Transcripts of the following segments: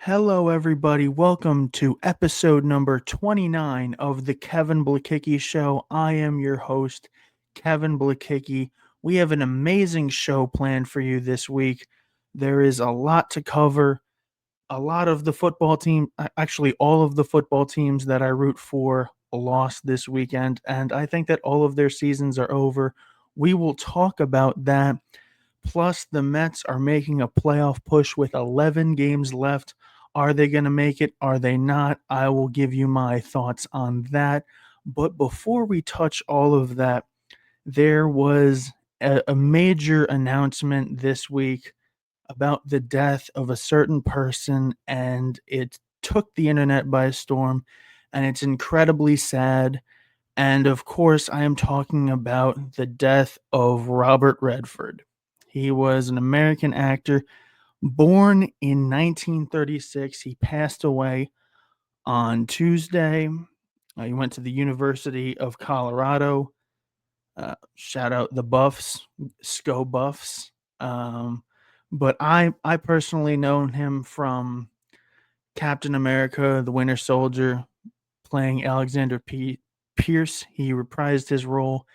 Hello, everybody. Welcome to episode number 29 of the Kevin Blekicki Show. I am your host, Kevin Blekicki. We have an amazing show planned for you this week. There is a lot to cover. A lot of the football team, actually, all of the football teams that I root for lost this weekend, and I think that all of their seasons are over. We will talk about that. Plus, the Mets are making a playoff push with 11 games left. Are they going to make it? Are they not? I will give you my thoughts on that. But before we touch all of that, there was a major announcement this week about the death of a certain person, and it took the internet by storm, and it's incredibly sad. And of course, I am talking about the death of Robert Redford. He was an American actor born in 1936. He passed away on Tuesday. He went to the University of Colorado. Shout out the Buffs, Sco Buffs. But I personally known him from Captain America, the Winter Soldier, playing Pierce. He reprised his role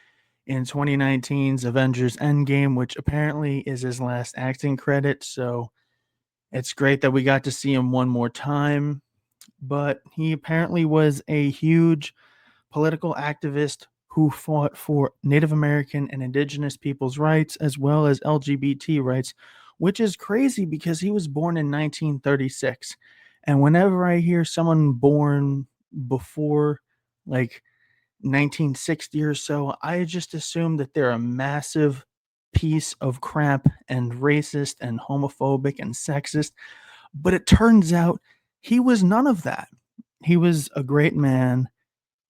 in 2019's Avengers Endgame, which apparently is his last acting credit. So it's great that we got to see him one more time. But he apparently was a huge political activist who fought for Native American and Indigenous people's rights as well as LGBT rights, which is crazy because he was born in 1936. And whenever I hear someone born before like 1960 or so, I just assume that they're a massive piece of crap and racist and homophobic and sexist. But it turns out he was none of that. He was a great man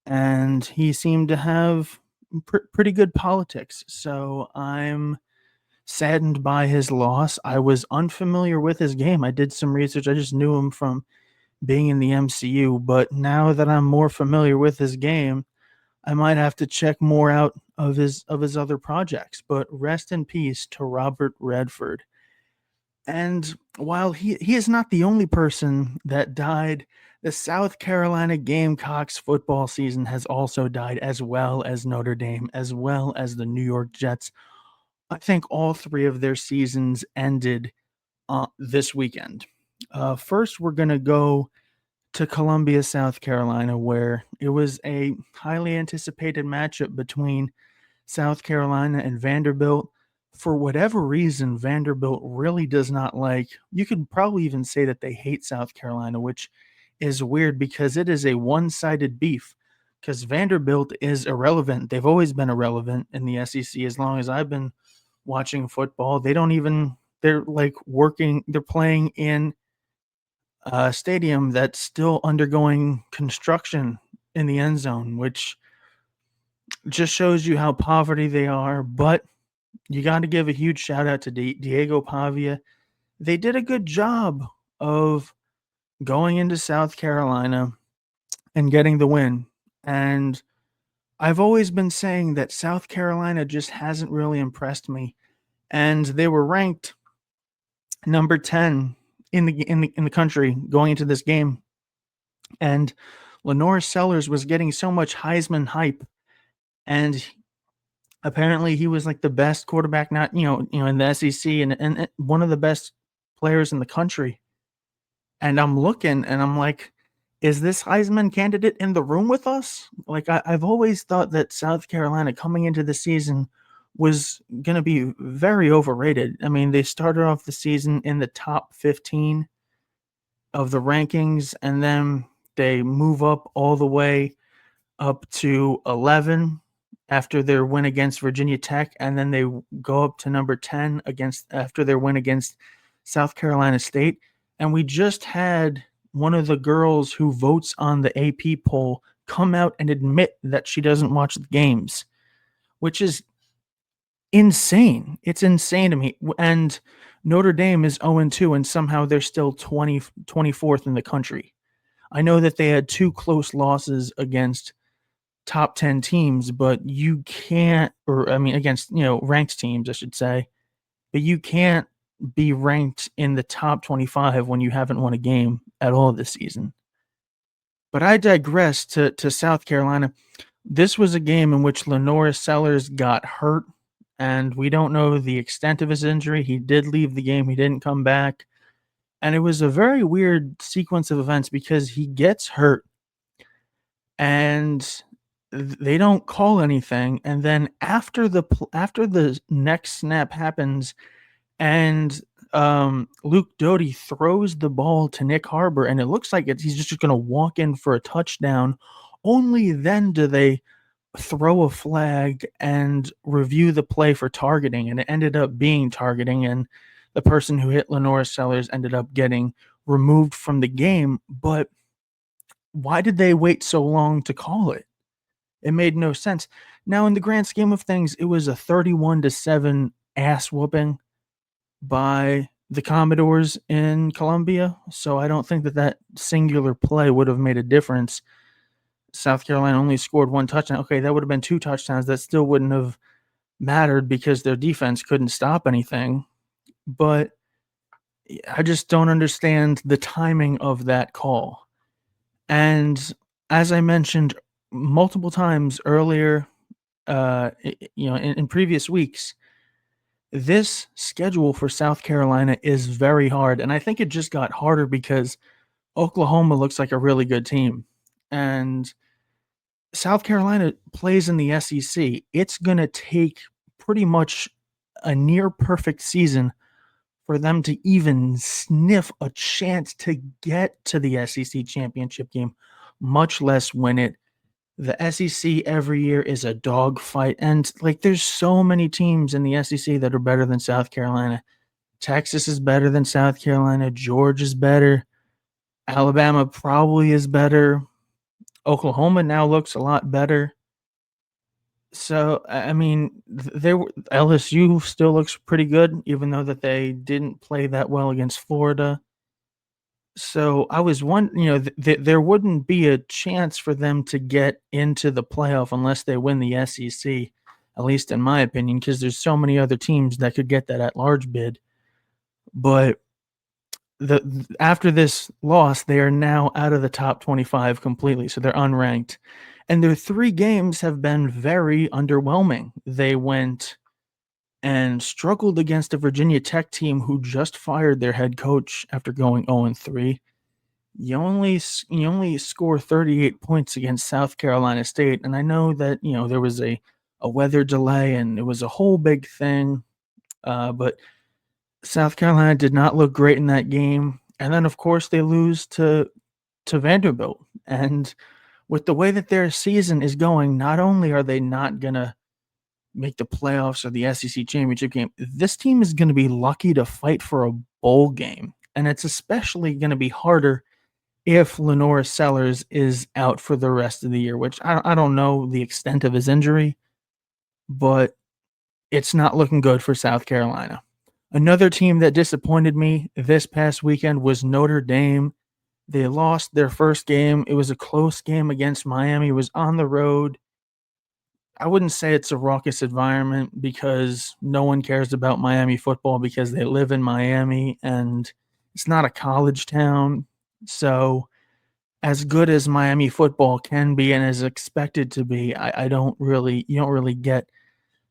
and he seemed to have pretty good politics. So I'm saddened by his loss. I was unfamiliar with his game. I did some research. I just knew him from being in the MCU, but now that I'm more familiar with his game, I might have to check more out of his other projects. But rest in peace to Robert Redford. And while he is not the only person that died, the South Carolina Gamecocks football season has also died, as well as Notre Dame, as well as the New York Jets. I think all three of their seasons ended this weekend. First, we're going to go to Columbia, South Carolina, where it was a highly anticipated matchup between South Carolina and Vanderbilt. For whatever reason, Vanderbilt really does not like, you could probably even say that they hate South Carolina, which is weird because it is a one sided beef. Because Vanderbilt is irrelevant. They've always been irrelevant in the SEC as long as I've been watching football. They don't even, they're like they're playing in a stadium that's still undergoing construction in the end zone, which just shows you how poverty they are. But you got to give a huge shout out to Diego Pavia. They did a good job of going into South Carolina and getting the win. And I've always been saying that South Carolina just hasn't really impressed me. And they were ranked number 10 in the country going into this game. And Lenore Sellers was getting so much Heisman hype, and apparently he was like the best quarterback, not in the SEC, and one of the best players in the country. And I'm looking and I'm like, is this Heisman candidate in the room with us? Like I've always thought that South Carolina coming into the season was going to be very overrated. I mean, they started off the season in the top 15 of the rankings, and then they move up all the way up to 11 after their win against Virginia Tech, and then they go up to number 10 after their win against South Carolina State. And we just had one of the girls who votes on the AP poll come out and admit that she doesn't watch the games, which is insane. It's insane to me. And Notre Dame is 0-2, and somehow they're still 24th in the country. I know that they had two close losses against top 10 teams, but you can't, against, ranked teams, I should say, but you can't be ranked in the top 25 when you haven't won a game at all this season. But I digress to South Carolina. This was a game in which Lenora Sellers got hurt, and we don't know the extent of his injury. He did leave the game, he didn't come back. And it was a very weird sequence of events because he gets hurt and they don't call anything. And then after the next snap happens, and Luke Doty throws the ball to Nick Harbor, and it looks like he's just going to walk in for a touchdown. Only then do they throw a flag and review the play for targeting, and it ended up being targeting, and the person who hit Lenora Sellers ended up getting removed from the game. But why did they wait so long to call it? It made no sense. Now, in the grand scheme of things, it was a 31-7 ass whooping by the Commodores in Columbia, so I don't think that singular play would have made a difference. South Carolina only scored one touchdown. Okay, that would have been two touchdowns. That still wouldn't have mattered because their defense couldn't stop anything. But I just don't understand the timing of that call. And as I mentioned multiple times earlier, in previous weeks, this schedule for South Carolina is very hard. And I think it just got harder because Oklahoma looks like a really good team. And South Carolina plays in the SEC. It's going to take pretty much a near perfect season for them to even sniff a chance to get to the SEC championship game, much less win it. The SEC every year is a dogfight, and there's so many teams in the SEC that are better than South Carolina. Texas is better than South Carolina. Georgia's better. Alabama probably is better. Oklahoma now looks a lot better. So, I mean, LSU still looks pretty good, even though that they didn't play that well against Florida. So I was there wouldn't be a chance for them to get into the playoff unless they win the SEC, at least in my opinion, because there's so many other teams that could get that at large bid. But after this loss, they are now out of the top 25 completely, so they're unranked. And their 3 games have been very underwhelming. They went and struggled against a Virginia Tech team who just fired their head coach after going 0-3. You only score 38 points against South Carolina State, and I know that there was a weather delay and it was a whole big thing, but South Carolina did not look great in that game. And then, of course, they lose to Vanderbilt. And with the way that their season is going, not only are they not gonna make the playoffs or the SEC championship game, this team is going to be lucky to fight for a bowl game. And it's especially going to be harder if Lenora Sellers is out for the rest of the year, which I don't know the extent of his injury, but it's not looking good for South Carolina. Another team that disappointed me this past weekend was Notre Dame. They lost their first game. It was a close game against Miami. It was on the road. I wouldn't say it's a raucous environment because no one cares about Miami football because they live in Miami and it's not a college town. So as good as Miami football can be and is expected to be, you don't really get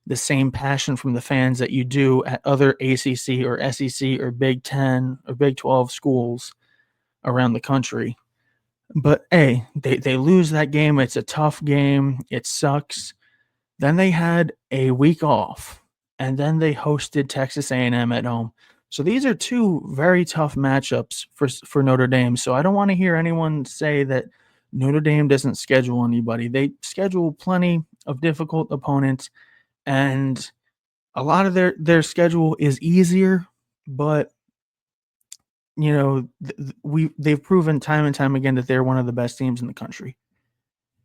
the same passion from the fans that you do at other ACC or SEC or Big 10 or Big 12 schools around the country. But hey, they lose that game. It's a tough game. It sucks. Then they had a week off, and then they hosted Texas A&M at home. So these are 2 very tough matchups for Notre Dame. So I don't want to hear anyone say that Notre Dame doesn't schedule anybody. They schedule plenty of difficult opponents, and a lot of their schedule is easier, but they've proven time and time again that they're one of the best teams in the country.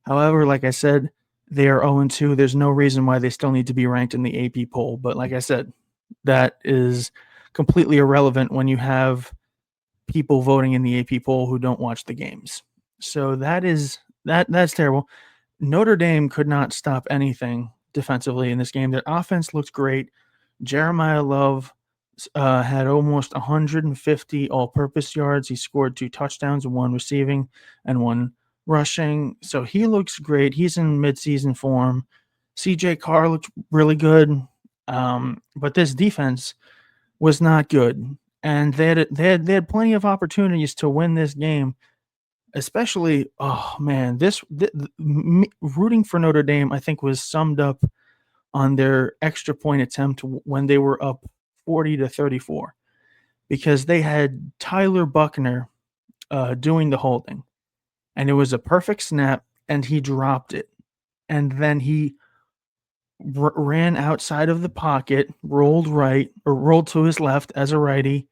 However, like I said, they are 0-2. There's no reason why they still need to be ranked in the AP poll. But like I said, that is completely irrelevant when you have people voting in the AP poll who don't watch the games. So that's terrible. Notre Dame could not stop anything defensively in this game. Their offense looks great. Jeremiah Love had almost 150 all-purpose yards. He scored 2 touchdowns, one receiving and one rushing. So he looks great. He's in midseason form. CJ Carr looked really good. But this defense was not good. And they had plenty of opportunities to win this game. Especially, oh man, rooting for Notre Dame, I think, was summed up on their extra point attempt when they were up 40-34, because they had Tyler Buckner doing the holding, and it was a perfect snap, and he dropped it, and then he ran outside of the pocket, rolled to his left as a righty,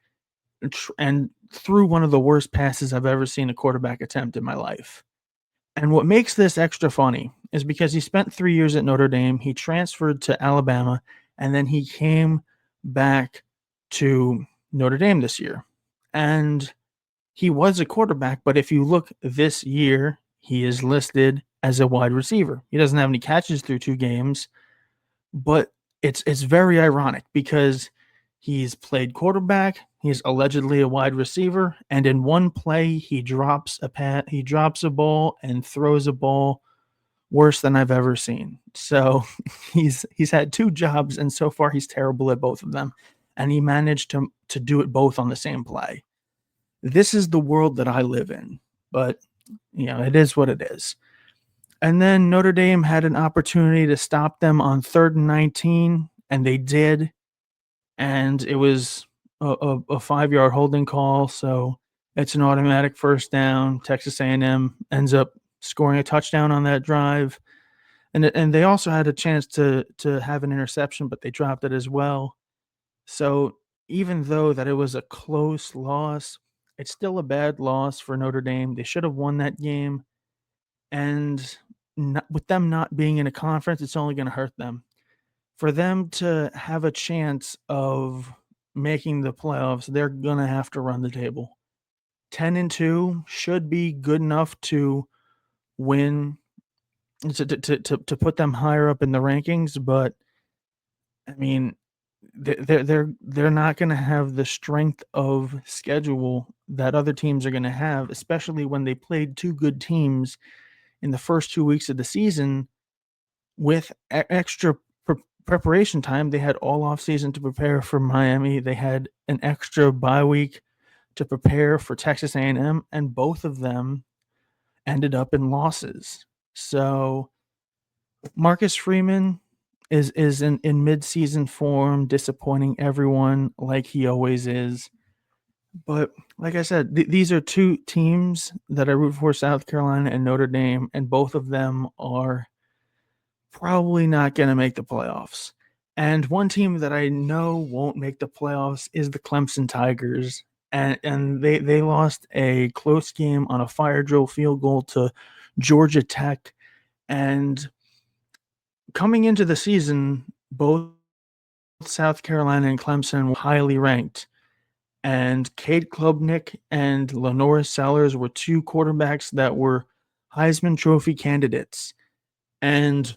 and threw one of the worst passes I've ever seen a quarterback attempt in my life. And what makes this extra funny is because he spent 3 years at Notre Dame, he transferred to Alabama, and then he came back to Notre Dame this year. And he was a quarterback, but if you look this year, he is listed as a wide receiver. He doesn't have any catches through 2 games, but it's very ironic because he's played quarterback, he's allegedly a wide receiver, and in one play he drops a ball and throws a ball worse than I've ever seen. So he's had 2 jobs, and so far he's terrible at both of them, and he managed to do it both on the same play. This is the world that I live in, but it is what it is. And then Notre Dame had an opportunity to stop them on 3rd and 19, and they did. And it was a 5-yard holding call, so it's an automatic first down. Texas A&M ends up scoring a touchdown on that drive. And they also had a chance to have an interception, but they dropped it as well. So even though that it was a close loss, it's still a bad loss for Notre Dame. They should have won that game. And with them not being in a conference, it's only going to hurt them. For them to have a chance of making the playoffs, they're going to have to run the table. 10-2 should be good enough to win, to put them higher up in the rankings, but I mean, they're not going to have the strength of schedule that other teams are going to have, especially when they played 2 good teams in the first 2 weeks of the season with extra preparation time. They had all off season to prepare for Miami. They had an extra bye week to prepare for Texas A&M, and both of them ended up in losses. So Marcus Freeman is in mid-season form, disappointing everyone like he always is. But like I said, these are 2 teams that I root for, South Carolina and Notre Dame, and both of them are probably not going to make the playoffs. And one team that I know won't make the playoffs is the Clemson Tigers. And they lost a close game on a fire drill field goal to Georgia Tech. And coming into the season, both South Carolina and Clemson were highly ranked. And Cade Klubnik and Lenora Sellers were 2 quarterbacks that were Heisman Trophy candidates. And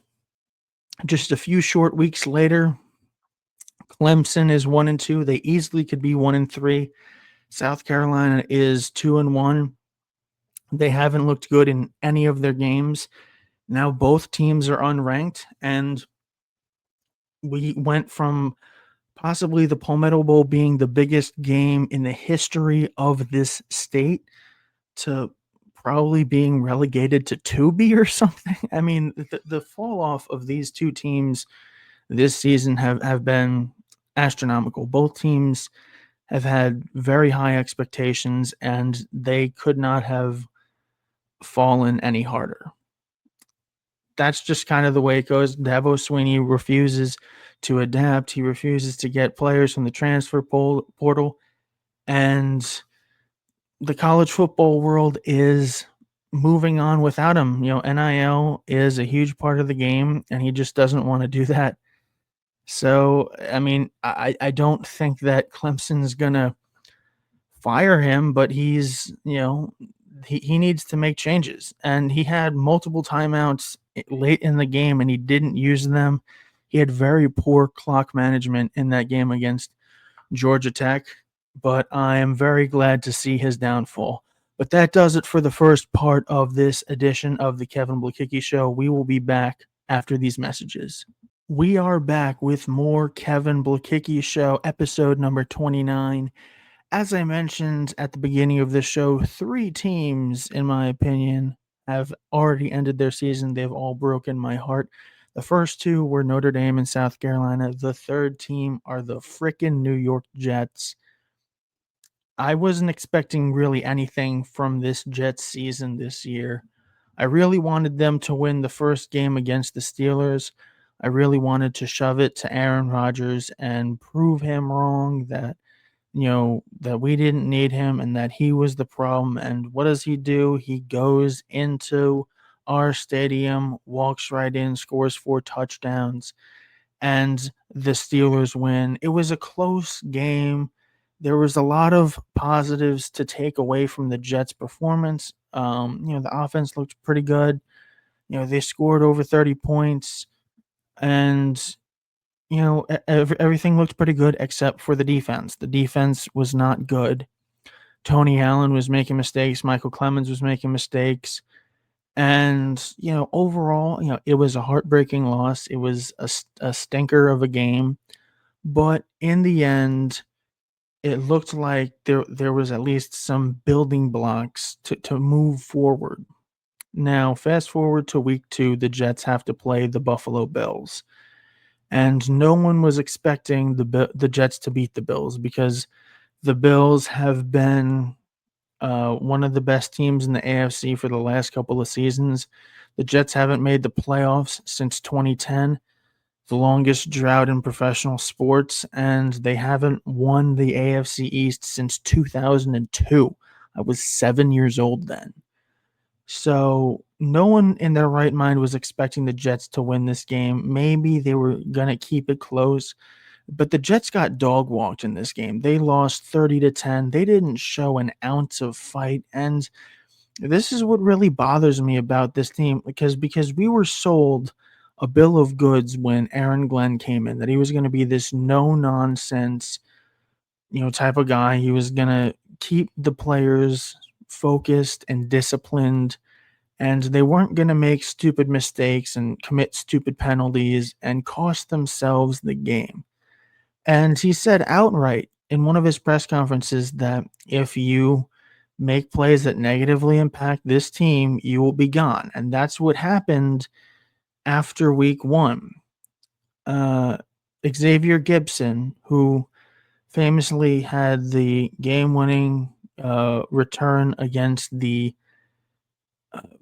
just a few short weeks later, Clemson is 1-2. They easily could be 1-3. South Carolina is 2-1. They haven't looked good in any of their games. Now both teams are unranked, and we went from possibly the Palmetto Bowl being the biggest game in the history of this state to probably being relegated to 2B or something. I mean, the fall off of these 2 teams this season have been astronomical. Both teams have had very high expectations, and they could not have fallen any harder. That's just kind of the way it goes. Dabo Swinney refuses to adapt. He refuses to get players from the transfer portal. And the college football world is moving on without him. NIL is a huge part of the game, and he just doesn't want to do that. So, I mean, I don't think that Clemson's going to fire him, but he's, he needs to make changes. And he had multiple timeouts late in the game, and he didn't use them. He had very poor clock management in that game against Georgia Tech, but I am very glad to see his downfall. But that does it for the first part of this edition of the Kevin Blekicki Show. We will be back after these messages. We are back with more Kevin Blekicki Show, episode number 29. As I mentioned at the beginning of the show, 3 teams, in my opinion, have already ended their season. They've all broken my heart. The first 2 were Notre Dame and South Carolina. The third team are the frickin' New York Jets. I wasn't expecting really anything from this Jets season this year. I really wanted them to win the first game against the Steelers. I really wanted to shove it to Aaron Rodgers and prove him wrong that that we didn't need him and that he was the problem. And what does he do? He goes into our stadium, walks right in, scores 4 touchdowns, and the Steelers win. It was a close game. There was a lot of positives to take away from the Jets' performance. The offense looked pretty good. They scored over 30 points, and everything looked pretty good except for the defense. The defense was not good. Tony Allen was making mistakes. Michael Clemens was making mistakes. And, overall, it was a heartbreaking loss. It was a stinker of a game. But in the end, it looked like there was at least some building blocks to move forward. Now, fast forward to week 2, the Jets have to play the Buffalo Bills. And no one was expecting the Jets to beat the Bills because the Bills have been one of the best teams in the AFC for the last couple of seasons. The Jets haven't made the playoffs since 2010, the longest drought in professional sports, and they haven't won the AFC East since 2002. I was 7 years old then. So no one in their right mind was expecting the Jets to win this game. Maybe they were going to keep it close, but the Jets got dog walked in this game. They lost 30-10. They didn't show an ounce of fight. And this is what really bothers me about this team because we were sold a bill of goods when Aaron Glenn came in, that he was going to be this no nonsense, type of guy. He was going to keep the players focused and disciplined, and they weren't going to make stupid mistakes and commit stupid penalties and cost themselves the game. And he said outright in one of his press conferences that if you make plays that negatively impact this team, you will be gone. And that's what happened after week 1. Xavier Gibson, who famously had the game-winning return against the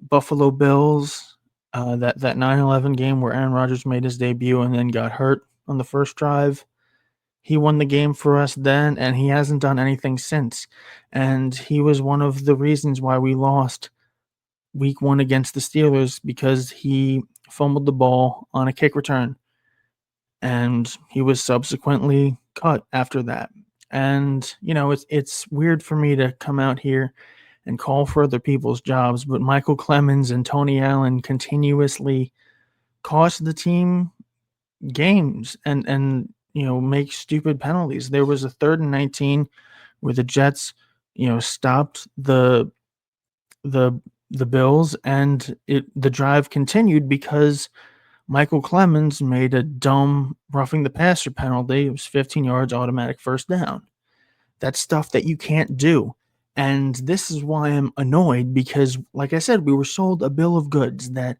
Buffalo Bills, that 9-11 game where Aaron Rodgers made his debut and then got hurt on the first drive. He won the game for us then, and he hasn't done anything since. And he was one of the reasons why we lost week 1 against the Steelers, because he fumbled the ball on a kick return. And he was subsequently cut after that. And, it's weird for me to come out here and call for other people's jobs, but Michael Clemens and Tony Allen continuously cost the team games and make stupid penalties. There was a 3rd and 19 where the Jets, stopped the Bills, and the drive continued because Michael Clemens made a dumb roughing the passer penalty. It was 15 yards, automatic first down. That's stuff that you can't do. And this is why I'm annoyed because, like I said, we were sold a bill of goods that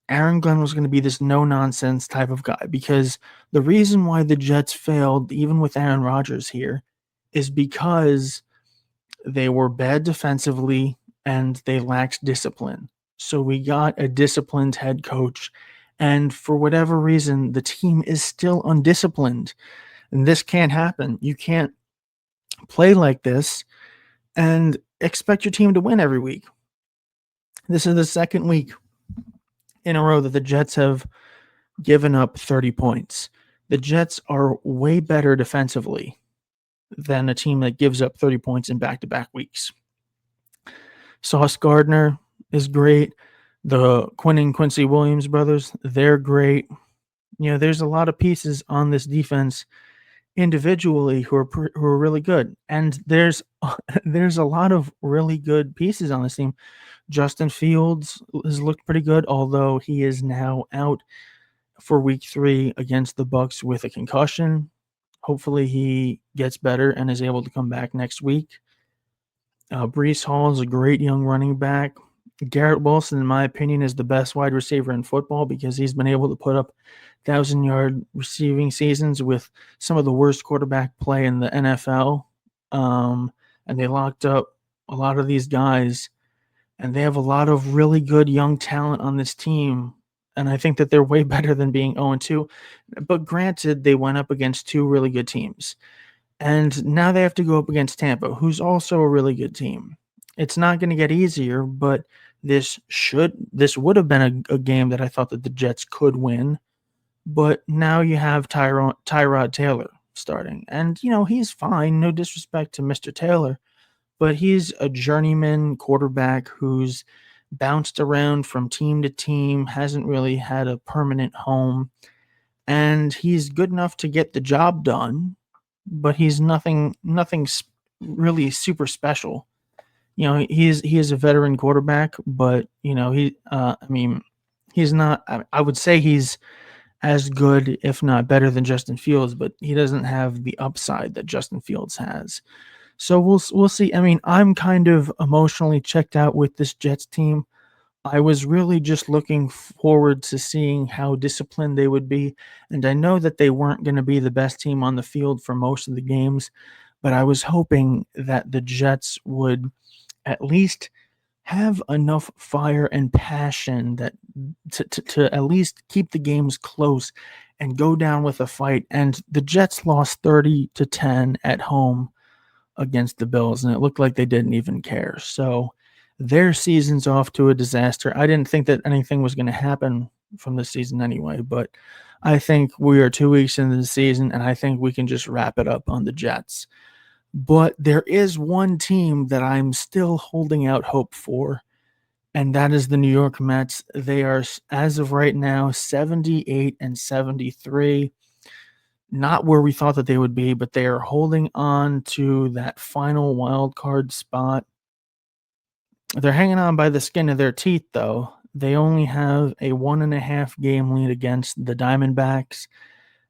Aaron Glenn was going to be this no-nonsense type of guy, because the reason why the Jets failed, even with Aaron Rodgers here, is because they were bad defensively and they lacked discipline. So we got a disciplined head coach, and for whatever reason, the team is still undisciplined. And this can't happen. You can't play like this and expect your team to win every week. This is the second week in a row that the Jets have given up 30 points. The Jets are way better defensively than a team that gives up 30 points in back-to-back weeks. Sauce Gardner is great. The Quinn and Quincy Williams brothers, they're great. There's a lot of pieces on this defense, individually who are really good. And there's there's a lot of really good pieces on this team. Justin Fields has looked pretty good, although he is now out for week 3 against the Bucks with a concussion. Hopefully he gets better and is able to come back next week. Brees Hall is a great young running back. Garrett Wilson, in my opinion, is the best wide receiver in football because he's been able to put up 1,000-yard receiving seasons with some of the worst quarterback play in the NFL. And they locked up a lot of these guys, and they have a lot of really good young talent on this team. And I think that they're way better than being 0-2. But granted, they went up against 2 really good teams. And now they have to go up against Tampa, who's also a really good team. It's not going to get easier, but this would have been a game that I thought that the Jets could win. But now you have Tyrod Taylor starting. And, he's fine. No disrespect to Mr. Taylor. But he's a journeyman quarterback who's bounced around from team to team, hasn't really had a permanent home. And he's good enough to get the job done, but he's nothing really super special. He is a veteran quarterback, but he's not. I would say he's as good, if not better, than Justin Fields, but he doesn't have the upside that Justin Fields has. So we'll see. I'm kind of emotionally checked out with this Jets team. I was really just looking forward to seeing how disciplined they would be. And I know that they weren't going to be the best team on the field for most of the games, but I was hoping that the Jets would at least have enough fire and passion that to at least keep the games close and go down with a fight. And the Jets lost 30-10 at home against the Bills, and it looked like they didn't even care. So their season's off to a disaster. I didn't think that anything was going to happen from this season anyway, but I think we are 2 weeks into the season, and I think we can just wrap it up on the Jets. But there is one team that I'm still holding out hope for, and that is the New York Mets. They are, as of right now, 78-73. Not where we thought that they would be, but they are holding on to that final wild card spot. They're hanging on by the skin of their teeth, though. They only have a 1.5 game lead against the Diamondbacks.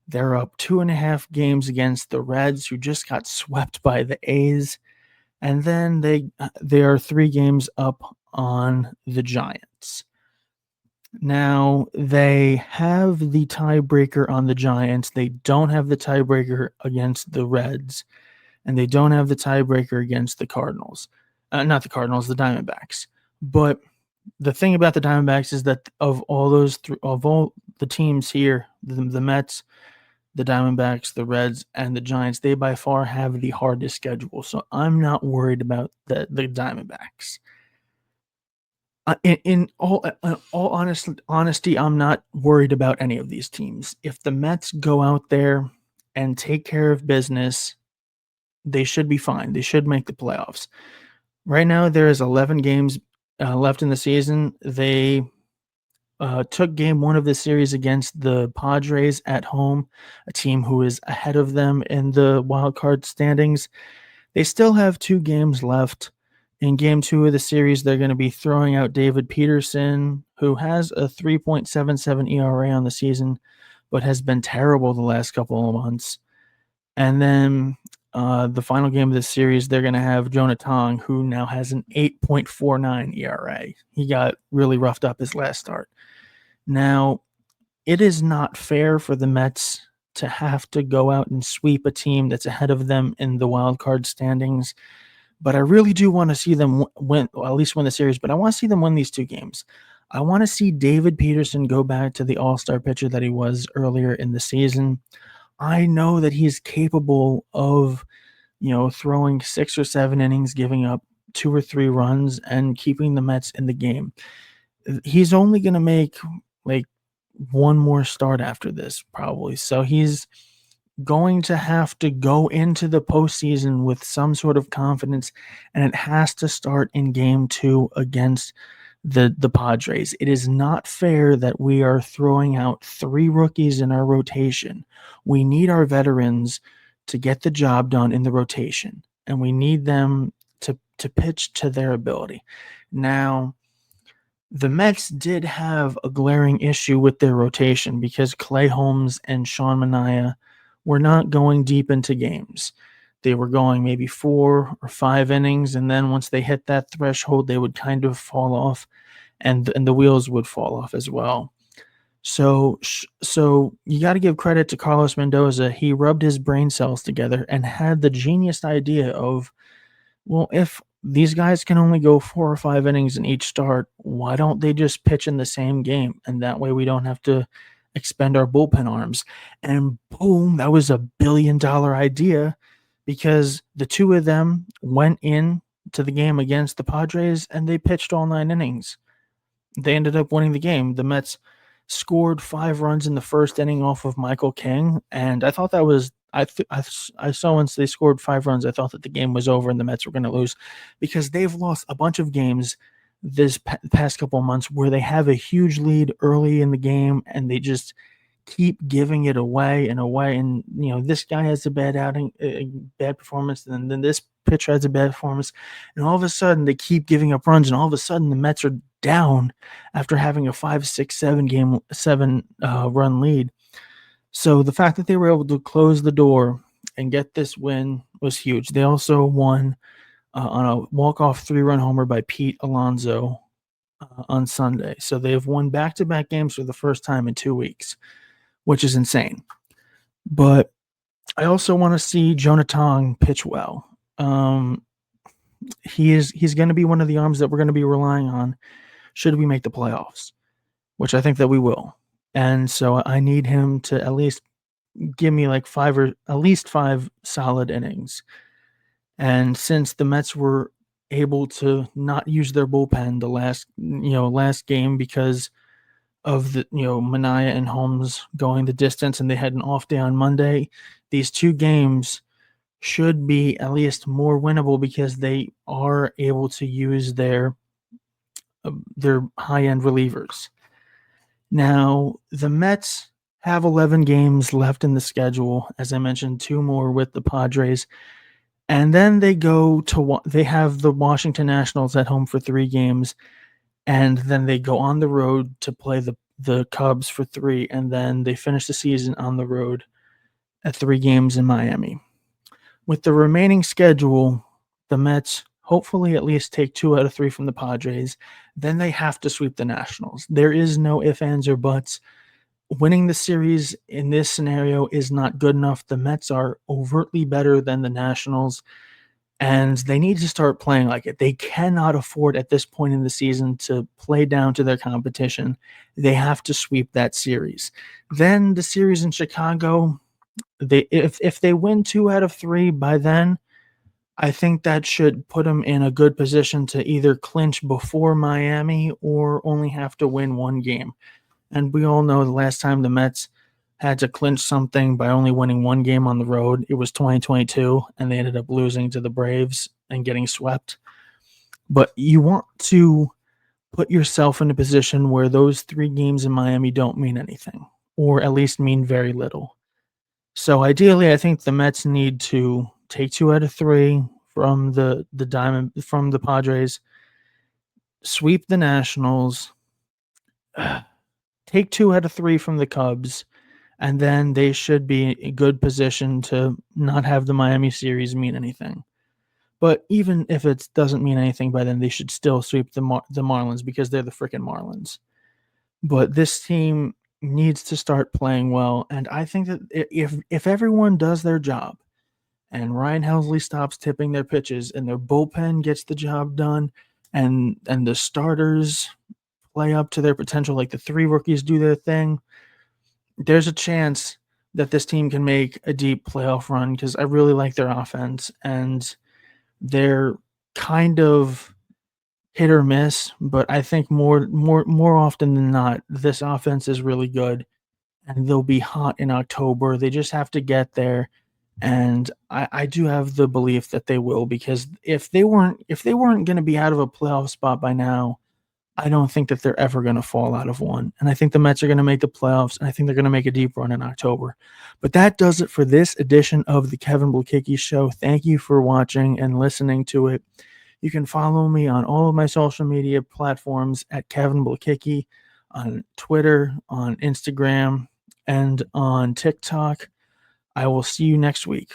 They're up 2.5 games against the Reds, who just got swept by the A's. And then they are 3 games up on the Giants. Now, they have the tiebreaker on the Giants. They don't have the tiebreaker against the Reds. And they don't have the tiebreaker against the Cardinals. Not the Cardinals, the Diamondbacks. But the thing about the Diamondbacks is that of all the teams here, the Mets, the Diamondbacks, the Reds, and the Giants, they by far have the hardest schedule. So I'm not worried about the Diamondbacks. In all honesty, I'm not worried about any of these teams. If the Mets go out there and take care of business, they should be fine. They should make the playoffs. Right now, there is 11 games left in the season. They took game 1 of the series against the Padres at home, a team who is ahead of them in the wild card standings. They still have 2 games left. In game 2 of the series, they're going to be throwing out David Peterson, who has a 3.77 ERA on the season, but has been terrible the last couple of months. And then the final game of the series, they're going to have Jonah Tong, who now has an 8.49 ERA. He got really roughed up his last start. Now, it is not fair for the Mets to have to go out and sweep a team that's ahead of them in the wild card standings. But I really do want to see them win, or at least win the series. But I want to see them win these 2 games. I want to see David Peterson go back to the all-star pitcher that he was earlier in the season. I know that he's capable of, throwing 6 or 7 innings, giving up 2 or 3 runs, and keeping the Mets in the game. He's only going to make like one more start after this, probably. So he's going to have to go into the postseason with some sort of confidence, and it has to start in game 2 against the Padres. It is not fair that we are throwing out 3 rookies in our rotation. We need our veterans to get the job done in the rotation, and we need them to pitch to their ability. Now, the Mets did have a glaring issue with their rotation because Clay Holmes and Sean Manaea were not going deep into games. They were going maybe 4 or 5 innings, and then once they hit that threshold, they would kind of fall off, and the wheels would fall off as well. So you got to give credit to Carlos Mendoza. He rubbed his brain cells together and had the genius idea of, well, if these guys can only go 4 or 5 innings in each start, why don't they just pitch in the same game? And that way we don't have to expend our bullpen arms. And boom, that was $1 billion idea, because the two of them went in to the game against the Padres and they pitched all 9 innings. They ended up winning the game. The Mets scored 5 runs in the first inning off of Michael King, and I thought that was I saw once they scored 5 runs, I thought that the game was over and the Mets were going to lose, because they've lost a bunch of games this past couple of months where they have a huge lead early in the game and they just keep giving it away and away. And this guy has a bad outing, a bad performance, and then this pitcher has a bad performance, and all of a sudden they keep giving up runs, and all of a sudden the Mets are down after having a 5, 6, 7 run lead. So the fact that they were able to close the door and get this win was huge. They also won on a walk-off 3-run homer by Pete Alonso on Sunday. So they have won back-to-back games for the first time in 2 weeks, which is insane. But I also want to see Jonah Tong pitch well. He's going to be one of the arms that we're going to be relying on should we make the playoffs, which I think that we will. And so I need him to at least give me like 5 solid innings. And since the Mets were able to not use their bullpen the last game because of the Manaea and Holmes going the distance, and they had an off day on Monday, these 2 games should be at least more winnable because they are able to use their high-end relievers. Now, the Mets have 11 games left in the schedule. As I mentioned, 2 more with the Padres. And then they have the Washington Nationals at home for 3 games. And then they go on the road to play the Cubs for 3. And then they finish the season on the road at 3 games in Miami. With the remaining schedule, the Mets hopefully at least take 2 out of 3 from the Padres. Then they have to sweep the Nationals. There is no ifs, ands, or buts. Winning the series in this scenario is not good enough. The Mets are overtly better than the Nationals, and they need to start playing like it. They cannot afford at this point in the season to play down to their competition. They have to sweep that series. Then the series in Chicago, if they win 2 out of 3 by then, I think that should put them in a good position to either clinch before Miami or only have to win 1 game. And we all know the last time the Mets had to clinch something by only winning 1 game on the road, it was 2022, and they ended up losing to the Braves and getting swept. But you want to put yourself in a position where those 3 games in Miami don't mean anything, or at least mean very little. So ideally, I think the Mets need to take 2 out of 3 from the Padres, sweep the Nationals, take 2 out of 3 from the Cubs, and then they should be in a good position to not have the Miami series mean anything. But even if it doesn't mean anything by then, they should still sweep the Marlins, because they're the freaking Marlins. But this team needs to start playing well, and I think that if everyone does their job, and Ryan Helsley stops tipping their pitches, and their bullpen gets the job done, and the starters play up to their potential, like the 3 rookies do their thing, there's a chance that this team can make a deep playoff run, because I really like their offense, and they're kind of hit or miss, but I think more often than not, this offense is really good, and they'll be hot in October. They just have to get there, and I do have the belief that they will, because if they weren't going to be out of a playoff spot by now, I don't think that they're ever going to fall out of one. And I think the Mets are going to make the playoffs. And I think they're going to make a deep run in October. But that does it for this edition of the Kevin Blekicki Show. Thank you for watching and listening to it. You can follow me on all of my social media platforms at Kevin Blekicki, on Twitter, on Instagram, and on TikTok. I will see you next week.